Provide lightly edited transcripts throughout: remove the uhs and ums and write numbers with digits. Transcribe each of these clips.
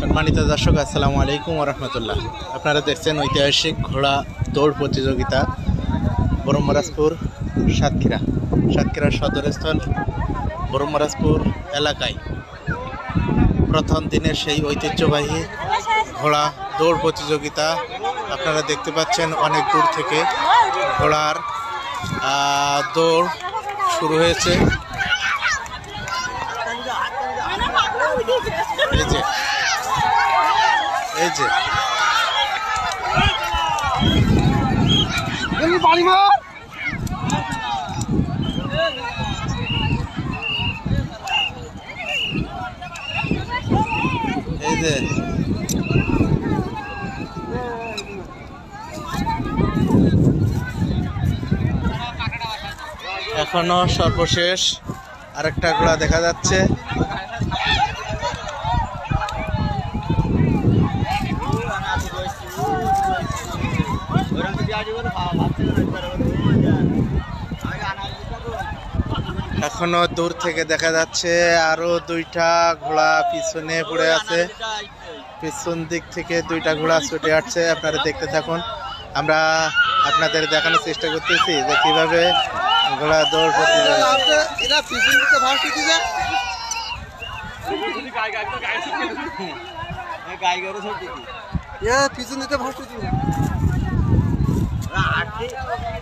সম্মানিত দর্শক, আসসালামু আলাইকুম ওয়া রাহমাতুল্লাহ। আপনারা দেখছেন ঐতিহাসিক ঘোড়া দৌড় প্রতিযোগিতা ব্রহ্মরাজপুর সাতক্ষীরা সদরস্থল ব্রহ্মরাজপুর এলাকায় প্রথম দিনের সেই ঐতিহ্যবাহী ঘোড়া দৌড় প্রতিযোগিতা আপনারা দেখতে পাচ্ছেন। অনেক দূর থেকে ঘোড়ার দৌড় শুরু হয়েছে। এই যে এখনো সর্বশেষ আরেকটা ঘোড়া দেখা যাচ্ছে। এখনো দূর থেকে দেখা যাচ্ছে আরো দুইটা ঘোড়া পিছনে পড়ে আছে। পিছন দিক থেকে দুইটা ঘোড়া ছুটে আসছে। আপনারা দেখতে থাকুন। আমরা আপনাদের দেখানোর চেষ্টা করতেছি যে কিভাবে ঘোড়া দৌড়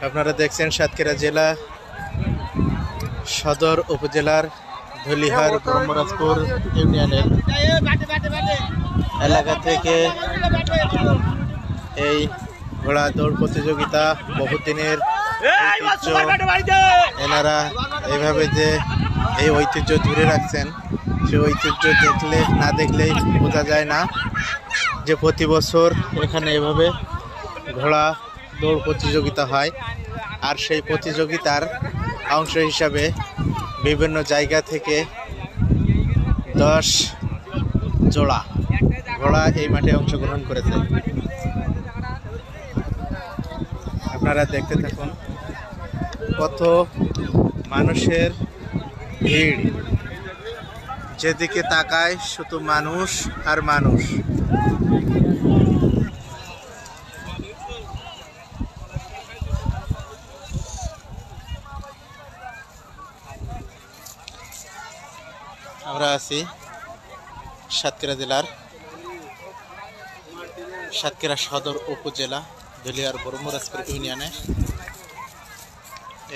আপনারা দেখছেন সাতক্ষীরা জেলা সদর উপজেলার ধলিহার ব্রহ্মরাজপুর ইউনিয়নের এলাকা থেকে এই ঘোড়া দৌড় প্রতিযোগিতা বহুদিনের ঐতিহ্য। এনারা এইভাবে যে এই ঐতিহ্য ধরে রাখছেন, সে ঐতিহ্য না দেখলেই বোঝা যায় না যে প্রতি বছর এখানে এভাবে ঘোড়া দৌড় প্রতিযোগিতা হয়। আর সেই প্রতিযোগিতার অংশ হিসাবে বিভিন্ন জায়গা থেকে 10 জোড়া ঘোড়া এই মাঠে অংশগ্রহণ করেছে। আপনারা দেখতে থাকুন কত মানুষের ভিড়, যেদিকে তাকায় শুধু মানুষ আর মানুষ। আমরা আছি সাতক্ষীরা জেলার সাতক্ষীরা সদর উপজেলা ধলিয়ার ব্রহ্মরাজপুর ইউনিয়নে।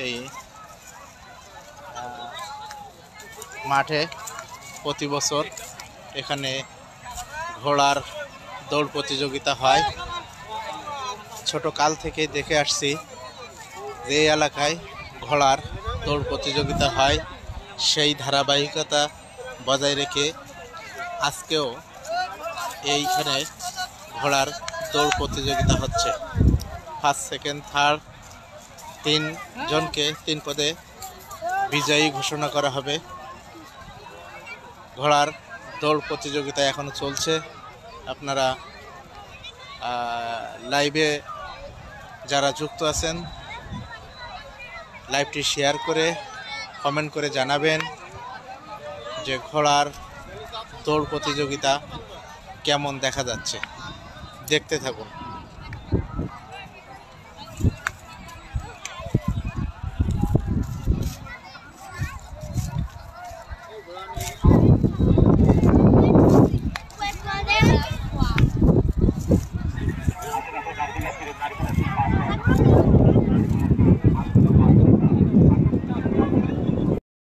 এই মাঠে প্রতি বছর এখানে ঘোড়ার দৌড় প্রতিযোগিতা হয়। ছোট কাল থেকে দেখে আসছি যে এলাকায় ঘোড়ার দৌড় প্রতিযোগিতা হয়, সেই ধারাবাহিকতা বজায় রেখে আজকেও এইখানে ঘোড়ার দৌড় প্রতিযোগিতা হচ্ছে। ফার্স্ট, সেকেন্ড, থার্ড 3 জনকে 3 পদে বিজয়ী ঘোষণা করা হবে। ঘোড়ার দৌড় প্রতিযোগিতা এখনো চলছে। আপনারা লাইভে যারা যুক্ত আছেন লাইভটি শেয়ার করে কমেন্ট করে জানাবেন যে ঘোড়ার দৌড় প্রতিযোগিতা কেমন দেখা যাচ্ছে। দেখতে থাকুন।